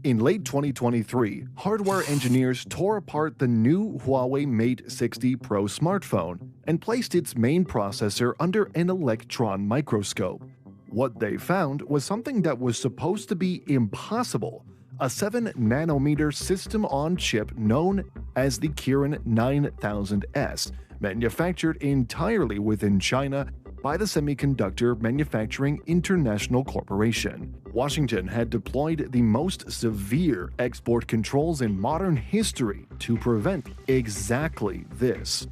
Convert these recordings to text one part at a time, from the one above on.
In late 2023, hardware engineers tore apart the new Huawei Mate 60 Pro smartphone and placed its main processor under an electron microscope. What they found was something that was supposed to be impossible: a 7-nanometer system-on-chip known as the Kirin 9000S, manufactured entirely within China by the Semiconductor Manufacturing International Corporation. Washington had deployed the most severe export controls in modern history to prevent exactly this.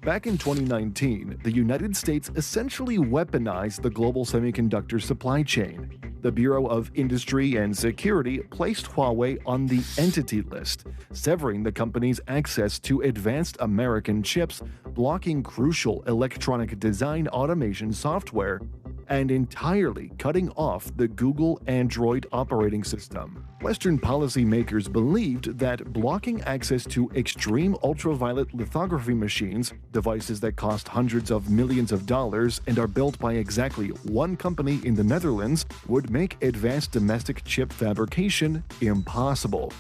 Back in 2019, the United States essentially weaponized the global semiconductor supply chain. The Bureau of Industry and Security placed Huawei on the Entity List, severing the company's access to advanced American chips, blocking crucial electronic design automation software, and entirely cutting off the Google Android operating system. Western policymakers believed that blocking access to extreme ultraviolet lithography machines, devices that cost hundreds of millions of dollars and are built by exactly one company in the Netherlands, would make advanced domestic chip fabrication impossible.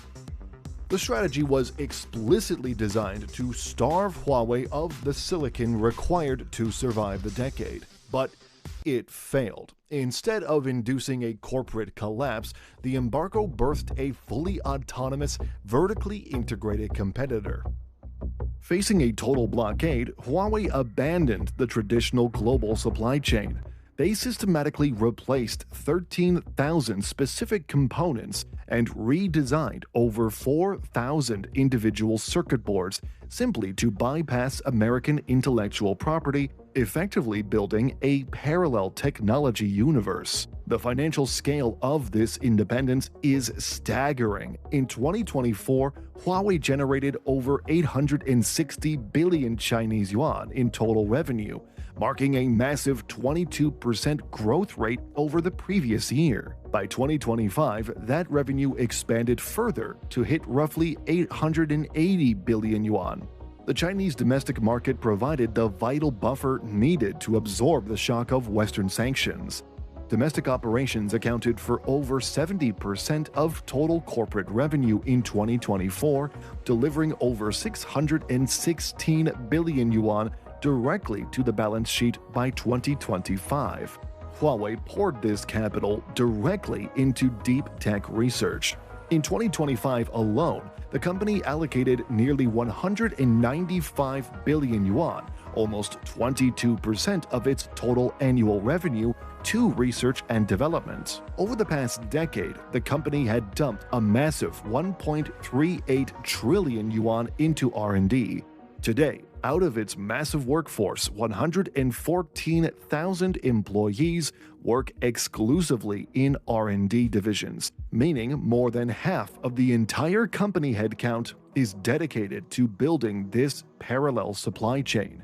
The strategy was explicitly designed to starve Huawei of the silicon required to survive the decade. But it failed. Instead of inducing a corporate collapse, the embargo birthed a fully autonomous, vertically integrated competitor. Facing a total blockade, Huawei abandoned the traditional global supply chain. They systematically replaced 13,000 specific components and redesigned over 4,000 individual circuit boards simply to bypass American intellectual property, effectively building a parallel technology universe. The financial scale of this independence is staggering. In 2024, Huawei generated over 860 billion Chinese yuan in total revenue, marking a massive 22% growth rate over the previous year. By 2025, that revenue expanded further to hit roughly 880 billion yuan. The Chinese domestic market provided the vital buffer needed to absorb the shock of Western sanctions. Domestic operations accounted for over 70% of total corporate revenue in 2024, delivering over 616 billion yuan directly to the balance sheet by 2025. Huawei poured this capital directly into deep tech research. In 2025 alone, the company allocated nearly 195 billion yuan, almost 22% of its total annual revenue, to research and development. Over the past decade, the company had dumped a massive 1.38 trillion yuan into R&D. Today, out of its massive workforce, 114,000 employees work exclusively in R&D divisions, meaning more than half of the entire company headcount is dedicated to building this parallel supply chain.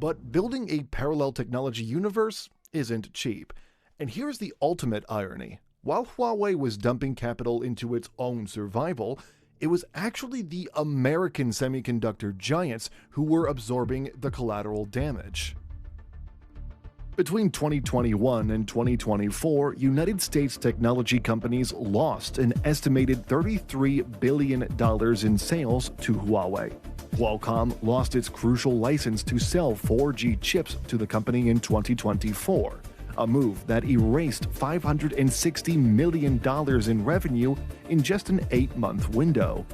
But building a parallel technology universe isn't cheap. And here's the ultimate irony. While Huawei was dumping capital into its own survival, it was actually the American semiconductor giants who were absorbing the collateral damage. Between 2021 and 2024, United States technology companies lost an estimated $33 billion in sales to Huawei. Qualcomm lost its crucial license to sell 4G chips to the company in 2024, a move that erased $560 million in revenue in just an 8-month window.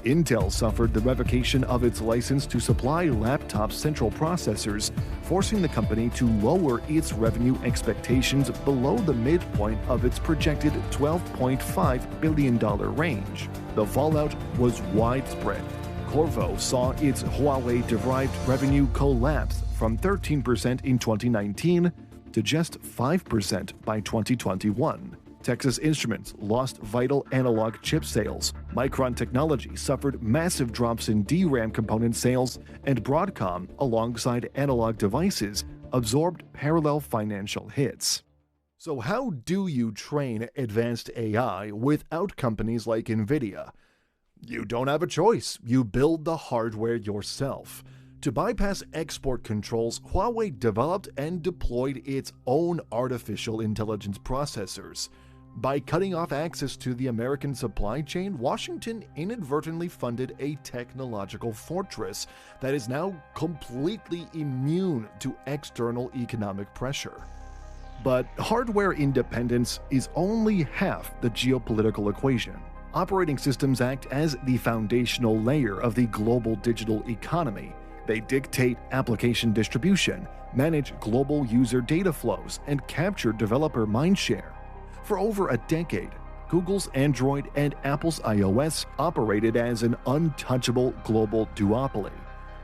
Intel suffered the revocation of its license to supply laptop central processors, forcing the company to lower its revenue expectations below the midpoint of its projected $12.5 billion range. The fallout was widespread. Qorvo saw its Huawei-derived revenue collapse from 13% in 2019 to just 5% by 2021. Texas Instruments lost vital analog chip sales, Micron Technology suffered massive drops in DRAM component sales, and Broadcom, alongside Analog Devices, absorbed parallel financial hits. So how do you train advanced AI without companies like NVIDIA? You don't have a choice. You build the hardware yourself. To bypass export controls, Huawei developed and deployed its own artificial intelligence processors. By cutting off access to the American supply chain, Washington inadvertently funded a technological fortress that is now completely immune to external economic pressure. But hardware independence is only half the geopolitical equation. Operating systems act as the foundational layer of the global digital economy. They dictate application distribution, manage global user data flows, and capture developer mindshare. For over a decade, Google's Android and Apple's iOS operated as an untouchable global duopoly.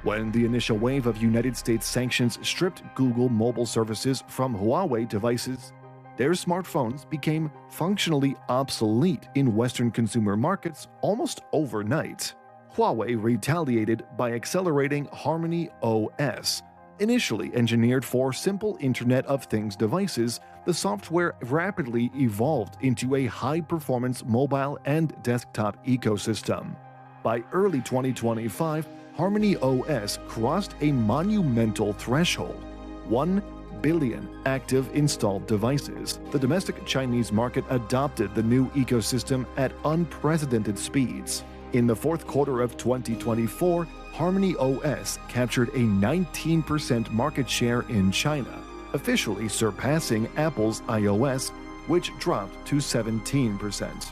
When the initial wave of United States sanctions stripped Google mobile services from Huawei devices, their smartphones became functionally obsolete in Western consumer markets almost overnight. Huawei retaliated by accelerating HarmonyOS. Initially engineered for simple Internet of Things devices, the software rapidly evolved into a high-performance mobile and desktop ecosystem. By early 2025, HarmonyOS crossed a monumental threshold: 1 billion active installed devices. The domestic Chinese market adopted the new ecosystem at unprecedented speeds. In the fourth quarter of 2024, HarmonyOS captured a 19% market share in China, officially surpassing Apple's iOS, which dropped to 17%.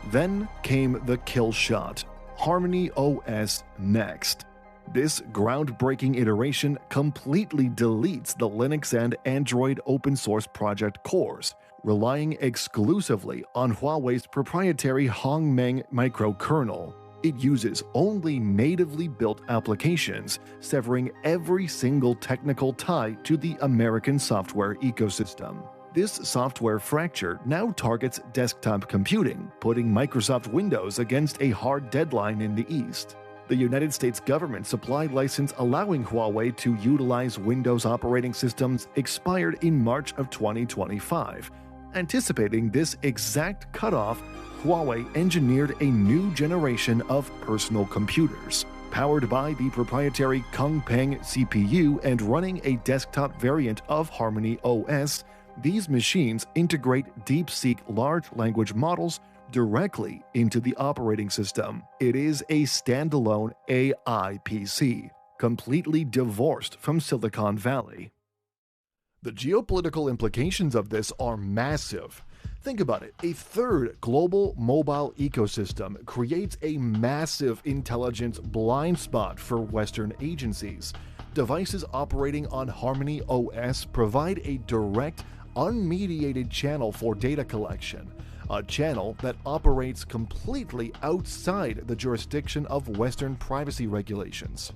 Then came the kill shot: HarmonyOS Next. This groundbreaking iteration completely deletes the Linux and Android open-source project cores, relying exclusively on Huawei's proprietary Hongmeng microkernel. It uses only natively built applications, severing every single technical tie to the American software ecosystem. This software fracture now targets desktop computing, putting Microsoft Windows against a hard deadline in the East. The United States government supply license allowing Huawei to utilize Windows operating systems expired in March of 2025. Anticipating this exact cutoff, Huawei engineered a new generation of personal computers. Powered by the proprietary Kunpeng CPU and running a desktop variant of HarmonyOS, these machines integrate DeepSeek large language models directly into the operating system. It is a standalone AI PC, completely divorced from Silicon Valley. The geopolitical implications of this are massive. Think about it. A third global mobile ecosystem creates a massive intelligence blind spot for Western agencies. Devices operating on HarmonyOS provide a direct, unmediated channel for data collection, a channel that operates completely outside the jurisdiction of Western privacy regulations.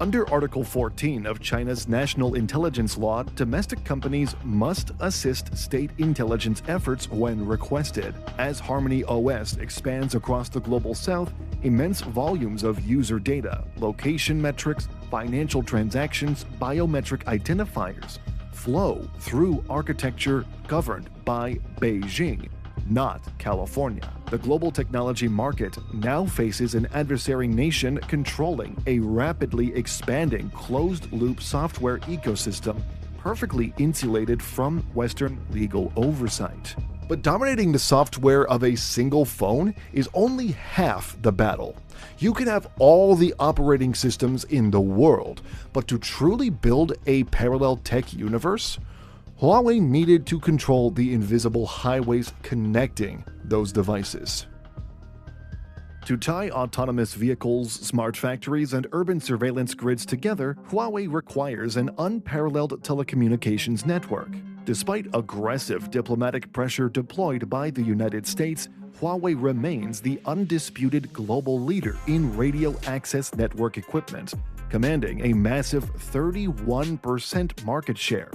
Under Article 14 of China's National Intelligence Law, domestic companies must assist state intelligence efforts when requested. As HarmonyOS expands across the global south, immense volumes of user data, location metrics, financial transactions, biometric identifiers flow through architecture governed by Beijing, not California. The global technology market now faces an adversary nation controlling a rapidly expanding closed-loop software ecosystem perfectly insulated from Western legal oversight. But dominating the software of a single phone is only half the battle. You can have all the operating systems in the world, but to truly build a parallel tech universe, Huawei needed to control the invisible highways connecting those devices. To tie autonomous vehicles, smart factories, and urban surveillance grids together, Huawei requires an unparalleled telecommunications network. Despite aggressive diplomatic pressure deployed by the United States, Huawei remains the undisputed global leader in radio access network equipment, commanding a massive 31% market share.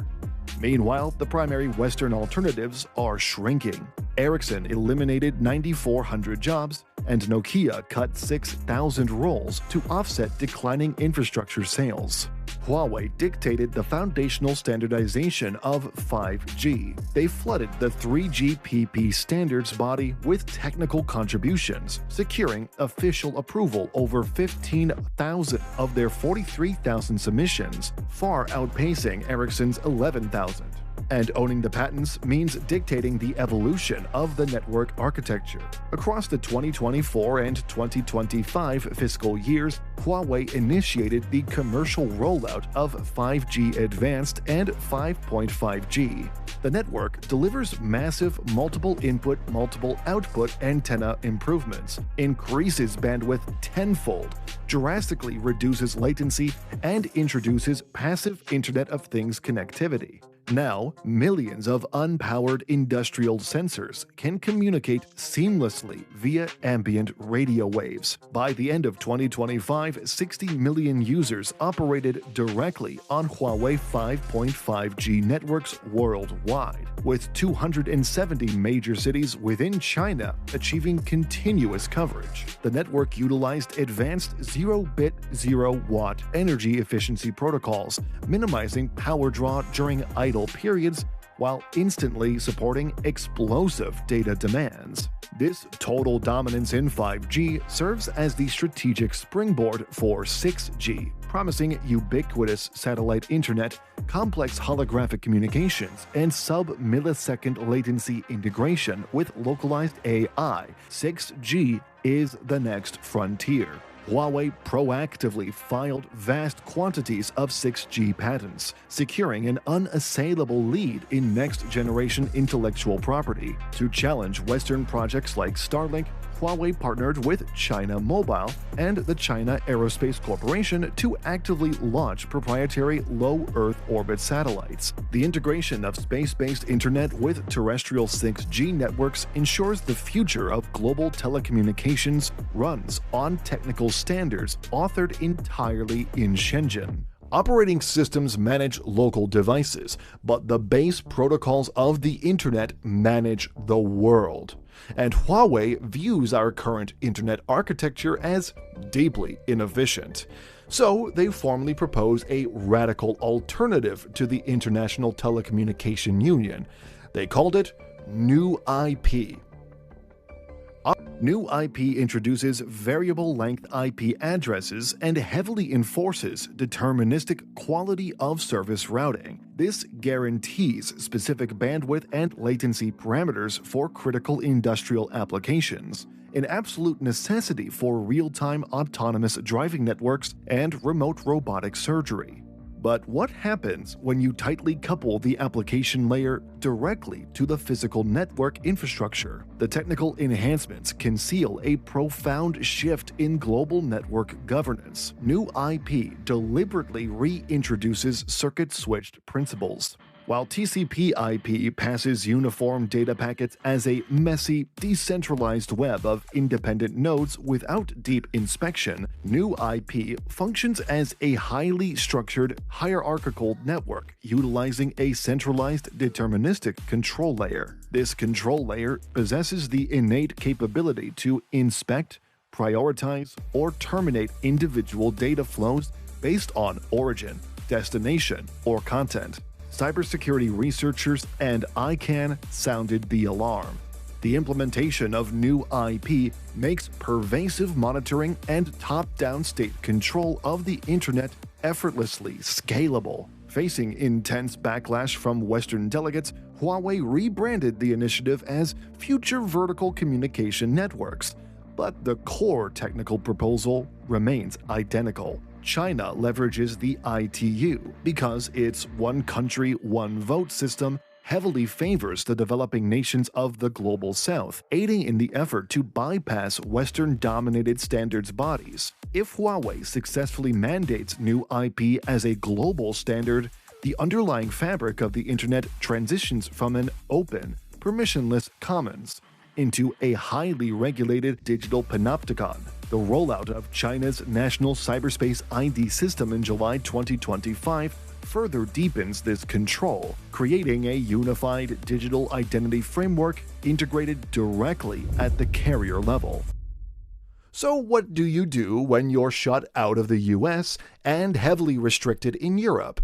Meanwhile, the primary Western alternatives are shrinking. Ericsson eliminated 9,400 jobs, and Nokia cut 6,000 roles to offset declining infrastructure sales. Huawei dictated the foundational standardization of 5G. They flooded the 3GPP standards body with technical contributions, securing official approval over 15,000 of their 43,000 submissions, far outpacing Ericsson's 11,000. And owning the patents means dictating the evolution of the network architecture. Across the 2024 and 2025 fiscal years, Huawei initiated the commercial rollout of 5G Advanced and 5.5G. The network delivers massive multiple input, multiple output antenna improvements, increases bandwidth tenfold, drastically reduces latency, and introduces passive Internet of Things connectivity. Now, millions of unpowered industrial sensors can communicate seamlessly via ambient radio waves. By the end of 2025, 60 million users operated directly on Huawei 5.5G networks worldwide, with 270 major cities within China achieving continuous coverage. The network utilized advanced 0-bit 0-watt energy efficiency protocols, minimizing power draw during idle periods while instantly supporting explosive data demands. This total dominance in 5G serves as the strategic springboard for 6G, promising ubiquitous satellite internet, complex holographic communications, and sub-millisecond latency integration with localized AI. 6G is the next frontier. Huawei proactively filed vast quantities of 6G patents, securing an unassailable lead in next-generation intellectual property. To challenge Western projects like Starlink, Huawei partnered with China Mobile and the China Aerospace Corporation to actively launch proprietary low Earth orbit satellites. The integration of space-based internet with terrestrial 6G networks ensures the future of global telecommunications runs on technical standards authored entirely in Shenzhen. Operating systems manage local devices, but the base protocols of the internet manage the world. And Huawei views our current internet architecture as deeply inefficient. So they formally propose a radical alternative to the International Telecommunication Union. They called it New IP. New IP introduces variable length IP addresses and heavily enforces deterministic quality of service routing. This guarantees specific bandwidth and latency parameters for critical industrial applications, an absolute necessity for real-time autonomous driving networks and remote robotic surgery. But what happens when you tightly couple the application layer directly to the physical network infrastructure? The technical enhancements conceal a profound shift in global network governance. New IP deliberately reintroduces circuit-switched principles. While TCP/IP passes uniform data packets as a messy, decentralized web of independent nodes without deep inspection, New IP functions as a highly structured, hierarchical network utilizing a centralized, deterministic control layer. This control layer possesses the innate capability to inspect, prioritize, or terminate individual data flows based on origin, destination, or content. Cybersecurity researchers and ICANN sounded the alarm. The implementation of New IP makes pervasive monitoring and top-down state control of the internet effortlessly scalable. Facing intense backlash from Western delegates, Huawei rebranded the initiative as Future Vertical Communication Networks, but the core technical proposal remains identical. China leverages the ITU because its one country, one vote system heavily favors the developing nations of the Global South, aiding in the effort to bypass Western-dominated standards bodies. If Huawei successfully mandates New IP as a global standard, the underlying fabric of the Internet transitions from an open, permissionless commons into a highly regulated digital panopticon. The rollout of China's National Cyberspace ID system in July 2025 further deepens this control, creating a unified digital identity framework integrated directly at the carrier level. So what do you do when you're shut out of the US and heavily restricted in Europe?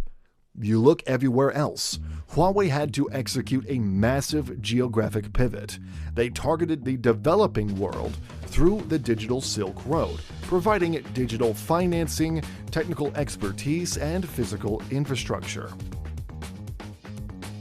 You look everywhere else. Huawei had to execute a massive geographic pivot. They targeted the developing world through the digital Silk Road, providing digital financing, technical expertise, and physical infrastructure.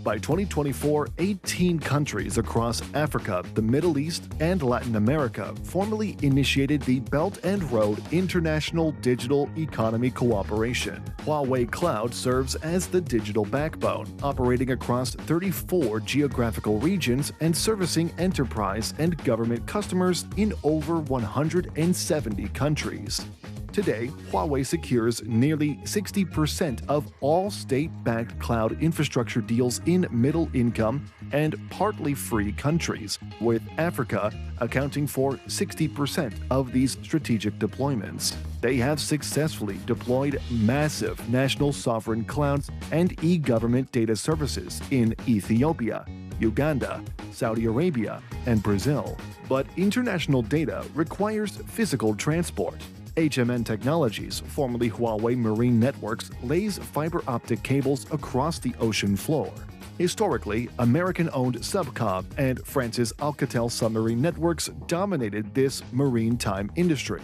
By 2024, 18 countries across Africa, the Middle East, and Latin America formally initiated the Belt and Road International Digital Economy Cooperation. Huawei Cloud serves as the digital backbone, operating across 34 geographical regions and servicing enterprise and government customers in over 170 countries. Today, Huawei secures nearly 60% of all state-backed cloud infrastructure deals in middle-income and partly free countries, with Africa accounting for 60% of these strategic deployments. They have successfully deployed massive national sovereign clouds and e-government data services in Ethiopia, Uganda, Saudi Arabia, and Brazil. But international data requires physical transport. HMN Technologies, formerly Huawei Marine Networks, lays fiber optic cables across the ocean floor. Historically, American-owned Subcom and France's Alcatel Submarine Networks dominated this maritime industry.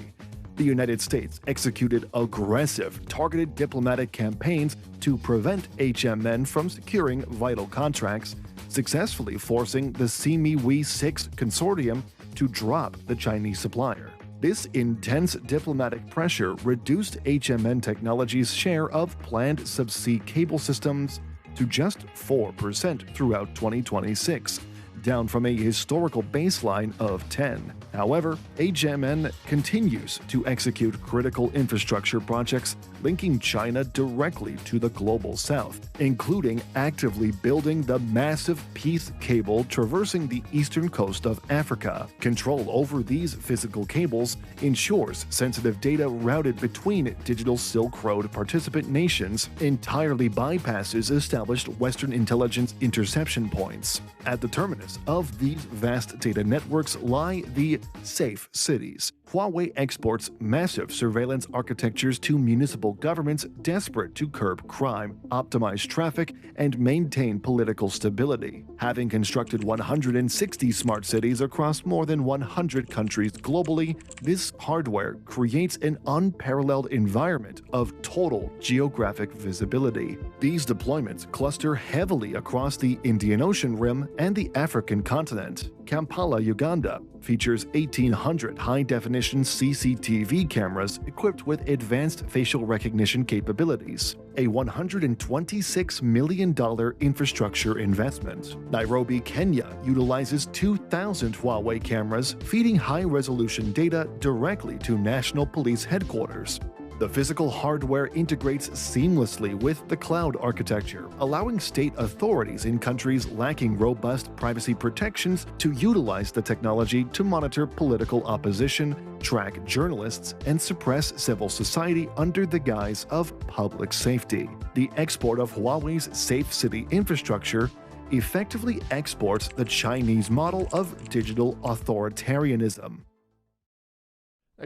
The United States executed aggressive, targeted diplomatic campaigns to prevent HMN from securing vital contracts, successfully forcing the SMIC 6 consortium to drop the Chinese supplier. This intense diplomatic pressure reduced HMN Technologies' share of planned subsea cable systems to just 4% throughout 2026, down from a historical baseline of 10%. However, HMN continues to execute critical infrastructure projects linking China directly to the global south, including actively building the massive Peace Cable traversing the eastern coast of Africa. Control over these physical cables ensures sensitive data routed between digital Silk Road participant nations entirely bypasses established Western intelligence interception points. At the terminus of these vast data networks lie the safe cities. Huawei exports massive surveillance architectures to municipal governments desperate to curb crime, optimize traffic, and maintain political stability. Having constructed 160 smart cities across more than 100 countries globally, this hardware creates an unparalleled environment of total geographic visibility. These deployments cluster heavily across the Indian Ocean Rim and the African continent. Kampala, Uganda, features 1,800 high-definition CCTV cameras equipped with advanced facial recognition capabilities, a $126 million infrastructure investment. Nairobi, Kenya utilizes 2,000 Huawei cameras feeding high-resolution data directly to National Police Headquarters. The physical hardware integrates seamlessly with the cloud architecture, allowing state authorities in countries lacking robust privacy protections to utilize the technology to monitor political opposition, track journalists, and suppress civil society under the guise of public safety. The export of Huawei's Safe City infrastructure effectively exports the Chinese model of digital authoritarianism.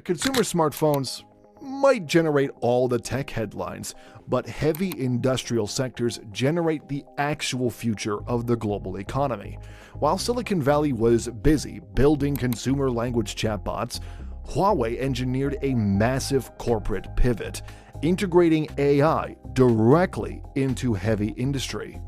Consumer smartphones might generate all the tech headlines, but heavy industrial sectors generate the actual future of the global economy. While Silicon Valley was busy building consumer language chatbots, Huawei engineered a massive corporate pivot, integrating AI directly into heavy industry.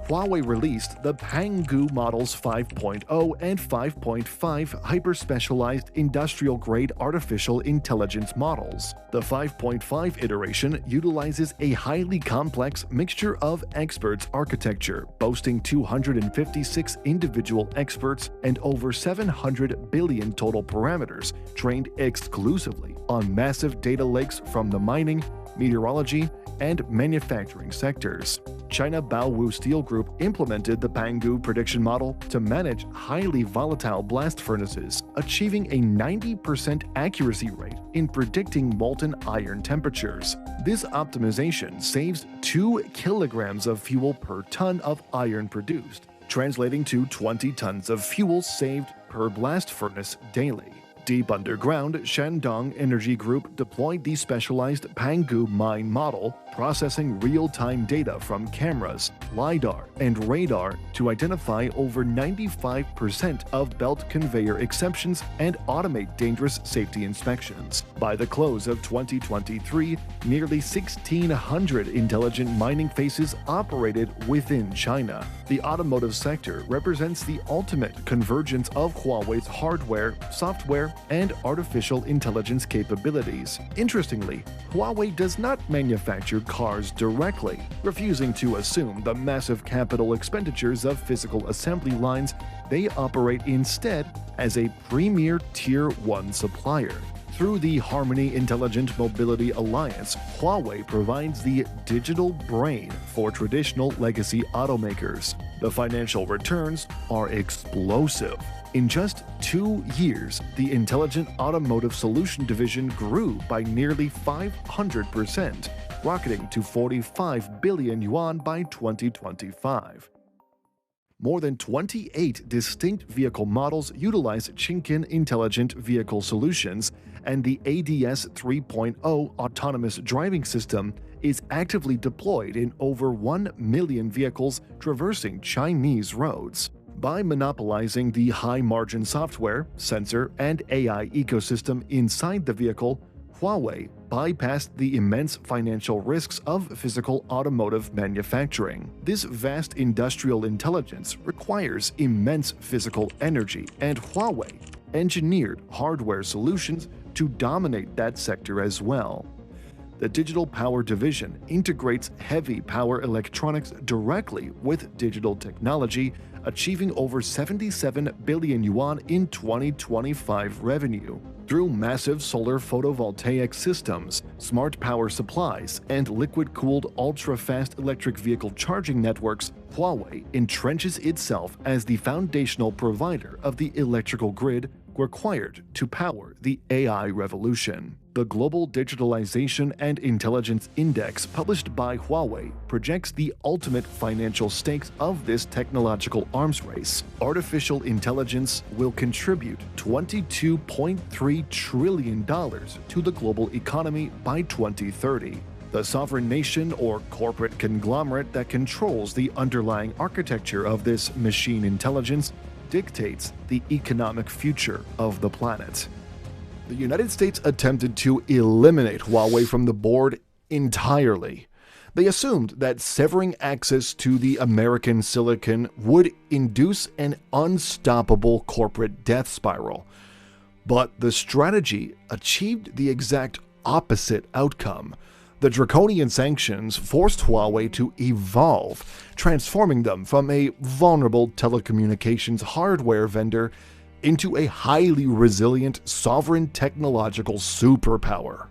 Huawei released the Pangu Models 5.0 and 5.5 hyper-specialized industrial-grade artificial intelligence models. The 5.5 iteration utilizes a highly complex mixture of experts architecture, boasting 256 individual experts and over 700 billion total parameters, trained exclusively on massive data lakes from the mining, meteorology, and manufacturing sectors. China Baowu Steel Group implemented the Pangu prediction model to manage highly volatile blast furnaces, achieving a 90% accuracy rate in predicting molten iron temperatures. This optimization saves 2 kilograms of fuel per ton of iron produced, translating to 20 tons of fuel saved per blast furnace daily. Deep underground, Shandong Energy Group deployed the specialized Pangu mine model, processing real-time data from cameras, LiDAR, and radar to identify over 95% of belt conveyor exceptions and automate dangerous safety inspections. By the close of 2023, nearly 1,600 intelligent mining faces operated within China. The automotive sector represents the ultimate convergence of Huawei's hardware, software, and artificial intelligence capabilities. Interestingly, Huawei does not manufacture cars directly, refusing to assume the massive capital expenditures of physical assembly lines. They operate instead as a premier Tier 1 supplier. Through the Harmony Intelligent Mobility Alliance, Huawei provides the digital brain for traditional legacy automakers. The financial returns are explosive. In just 2 years, the Intelligent Automotive Solution Division grew by nearly 500%, rocketing to 45 billion yuan by 2025. More than 28 distinct vehicle models utilize Kirin Intelligent Vehicle Solutions, and the ADS 3.0 autonomous driving system is actively deployed in over 1 million vehicles traversing Chinese roads. By monopolizing the high-margin software, sensor, and AI ecosystem inside the vehicle, Huawei bypassed the immense financial risks of physical automotive manufacturing. This vast industrial intelligence requires immense physical energy, and Huawei engineered hardware solutions to dominate that sector as well. The Digital Power Division integrates heavy power electronics directly with digital technology, achieving over 77 billion yuan in 2025 revenue. Through massive solar photovoltaic systems, smart power supplies, and liquid-cooled ultra-fast electric vehicle charging networks, Huawei entrenches itself as the foundational provider of the electrical grid required to power the AI revolution. The Global Digitalization and Intelligence Index published by Huawei projects the ultimate financial stakes of this technological arms race. Artificial intelligence will contribute $22.3 trillion to the global economy by 2030. The sovereign nation or corporate conglomerate that controls the underlying architecture of this machine intelligence dictates the economic future of the planet. The United States attempted to eliminate Huawei from the board entirely. They assumed that severing access to the American silicon would induce an unstoppable corporate death spiral. But the strategy achieved the exact opposite outcome. The draconian sanctions forced Huawei to evolve, transforming them from a vulnerable telecommunications hardware vendor into a highly resilient sovereign technological superpower.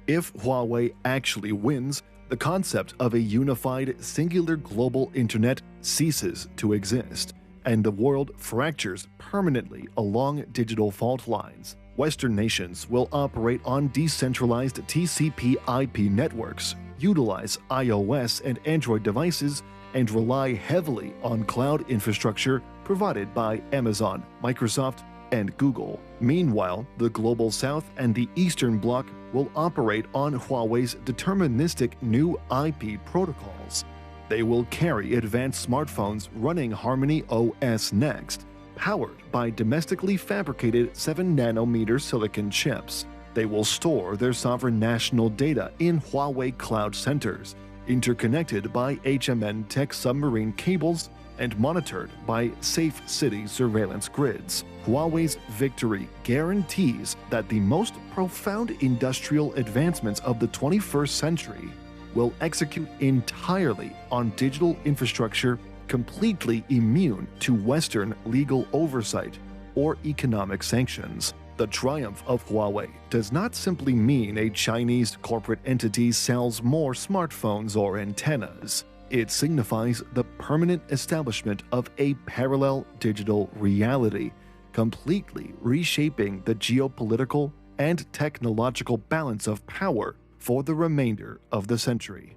If Huawei actually wins, the concept of a unified, singular global internet ceases to exist, and the world fractures permanently along digital fault lines. Western nations will operate on decentralized TCP/IP networks, utilize iOS and Android devices, and rely heavily on cloud infrastructure provided by Amazon, Microsoft, and Google. Meanwhile, the Global South and the Eastern Bloc will operate on Huawei's deterministic new IP protocols. They will carry advanced smartphones running HarmonyOS Next, powered by domestically fabricated 7nm silicon chips. They will store their sovereign national data in Huawei cloud centers, interconnected by HMN Tech submarine cables and monitored by safe city surveillance grids. Huawei's victory guarantees that the most profound industrial advancements of the 21st century will execute entirely on digital infrastructure completely immune to Western legal oversight or economic sanctions. The triumph of Huawei does not simply mean a Chinese corporate entity sells more smartphones or antennas. It signifies the permanent establishment of a parallel digital reality, completely reshaping the geopolitical and technological balance of power for the remainder of the century.